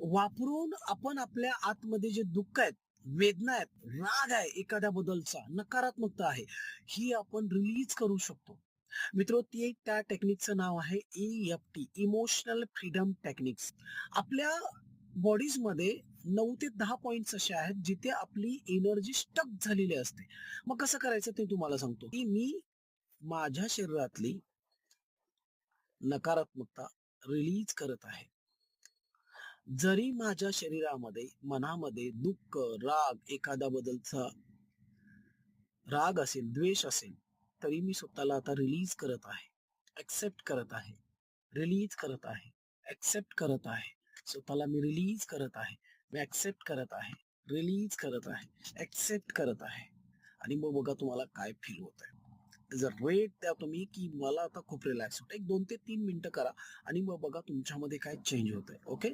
वापरून आपण आपल्या आतमध्ये जे दुःख आहेत, वेदना आहेत, राग आहे एखाद्याबद्दलचा, नकारात्मकता आहे, ही आपण रिलीज करू शकतो. मित्र, त्या टेक्निकचं नाव आहे EFT, इमोशनल फ्रीडम टेक्निक्स. आपल्या बॉडीजमध्ये 9 ते 10 पॉइंट्स असे आहेत जिथे आपली एनर्जी स्टक झालेली असते. मग कसं करायचं ते तुम्हाला सांगतो, की मी माझ्या शरीरातली नकारात्मकता रिलीज करत आहे. जरी माझ्या शरीरामध्ये, मनामध्ये दुःख, राग, एखाद्याबद्दलचा राग असेल, द्वेष असेल, तरी मी स्वतःला आता रिलीज करत आहे. एक्सेप्ट करत आहे. रिलीज करत आहे. एक्सेप्ट करत आहे. स्वतःला मी रिलीज करत आहे. मी एक्सेप्ट करत आहे. रिलीज करत आहे. एक्सेप्ट करत आहे. आणि मग बघा तुम्हाला काय फील होतंय. जर रेट द्या तुम्ही, की मला आता खूप रिलॅक्स होतं. एक 2 ते 3 मिनिटं करा आणि मग बघा तुमच्यामध्ये काय चेंज होतंय. ओके?